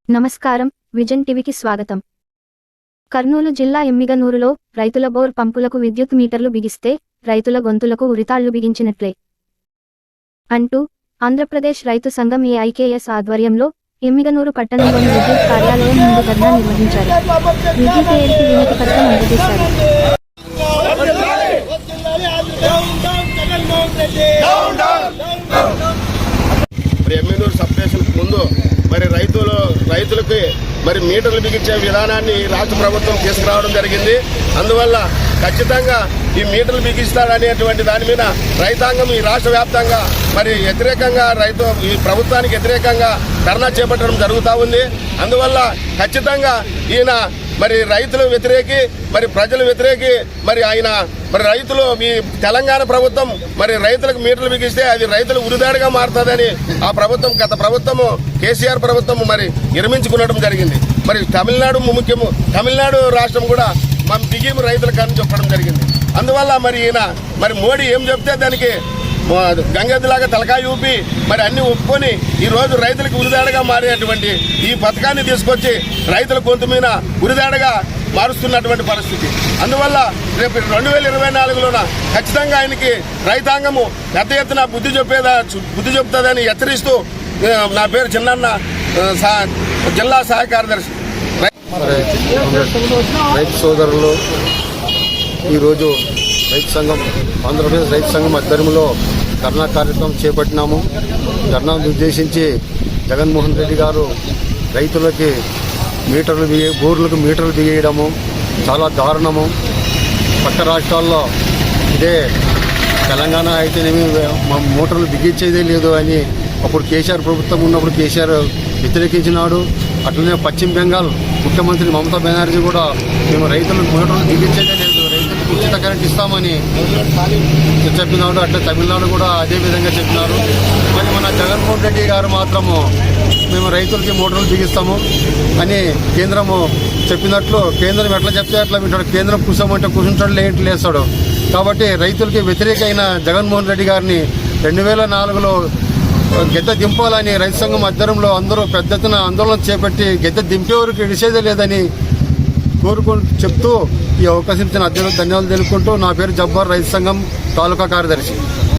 నమస్కారం, విజన్ టీవీకి స్వాగతం. కర్నూలు జిల్లా ఎమ్మిగనూరులో రైతుల బోర్ పంపులకు విద్యుత్ మీటర్లు బిగిస్తే రైతుల గొంతులకు ఉరితాళ్లు బిగించినట్లే అంటూ ఆంధ్రప్రదేశ్ రైతు సంఘం ఏఐకేఎస్ ఆధ్వర్యంలో ఎమ్మిగనూరు పట్టణంలోని విద్యుత్ కార్యాలయం ముందు ధర్నా నిర్వహించారు. విద్యుత్ ఏడికి వినతి పత్రం అందజేశారు. ఎమ్మిగనూరు సబ్ స్టేషన్ ముందు రైతులకి మీటర్లు బిగించే విధానాన్ని రాష్ట్ర ప్రభుత్వం తీసుకురావడం జరిగింది. అందువల్ల ఖచ్చితంగా ఈ మీటర్లు బిగిస్తాడనేటువంటి దాని మీద రైతాంగం ఈ రాష్ట్ర వ్యాప్తంగా వ్యతిరేకంగా ఈ ప్రభుత్వానికి వ్యతిరేకంగా ధర్నా చేపట్టడం జరుగుతూ ఉంది. అందువల్ల ఖచ్చితంగా ఈయన రైతులు వ్యతిరేకి ప్రజలు వ్యతిరేకి ఆయన రైతులు మీ తెలంగాణ ప్రభుత్వం రైతులకు మీటర్లు బిగిస్తే అది రైతులు ఉరిదాడిగా మారుతుందని ఆ ప్రభుత్వం గత ప్రభుత్వము కేసీఆర్ ప్రభుత్వం నిర్మించుకునడం జరిగింది. తమిళనాడు రాష్ట్రం కూడా బిగిం రైతులకు అని చెప్పడం జరిగింది. అందువల్ల ఈయన మోడీ ఏం చెప్తే దానికి గంగెద్దులాగా తలకాయ ఊపి అన్ని ఒప్పుకొని ఈ రోజు రైతులకు ఉరిదాడగా మారేటువంటి ఈ పథకాన్ని తీసుకొచ్చి రైతుల గొంతు మీద ఉరిదాడగా మారుస్తున్నటువంటి పరిస్థితి. అందువల్ల రేపు 2024లోన ఖచ్చితంగా ఆయనకి రైతాంగము పెద్ద ఎత్తున బుద్ధి చెప్తుందని హెచ్చరిస్తూ నా పేరు చిన్నన్న, జిల్లా సహాయ కార్యదర్శి. రైతు సోదరులు ఈరోజు ఆంధ్రప్రదేశ్ రైతు సంఘం ఆధ్వర్యంలో ధర్నా కార్యక్రమం చేపట్టినాము. ధర్నాను ఉద్దేశించి జగన్మోహన్ రెడ్డి గారు రైతులకి బోర్లకు మీటర్లు బిగేయడము చాలా దారుణము. పక్క రాష్ట్రాల్లో ఇదే తెలంగాణ అయితేనేమి మోటార్లు బిగించేదే లేదు అని అప్పుడు కేసీఆర్ ప్రభుత్వం ఉన్నప్పుడు కేసీఆర్ వ్యతిరేకించినాడు. అట్లనే పశ్చిమ బెంగాల్ ముఖ్యమంత్రి మమతా బెనర్జీ కూడా మేము రైతులకు మోటార్లు బిగించేదే లేదు, రైతులకు ఉచిత కరెంట్ ఇస్తామని చెప్పినాడు. అట్లా తమిళనాడు కూడా అదే విధంగా చెప్పినారు. మన జగన్మోహన్ రెడ్డి గారు మాత్రము మేము రైతులకి మోటార్లు బిగిస్తాము అని కేంద్రము చెప్పినట్లు, కేంద్రం ఎట్లా చెప్తే అట్లా వింటాడు. కేంద్రం కూర్చోమంటే కూర్చుంటాడు, లేంటి లేస్తాడు. కాబట్టి రైతులకి వ్యతిరేకమైన జగన్మోహన్ రెడ్డి గారిని 2004లో గెద్ద దింపాలని రైతు సంఘం ఆధ్వర్యంలో అందరూ పెద్ద ఎత్తున ఆందోళన చేపట్టి గెద్ద దింపే వరకు విడిచేదే లేదని చెప్తూ ఈ అవకాశం ఇచ్చిన అధ్యక్షులకు ధన్యవాదాలు తెలుపుకుంటూ నా పేరు జబ్బార్, రైతు సంఘం తాలూకా కార్యదర్శి.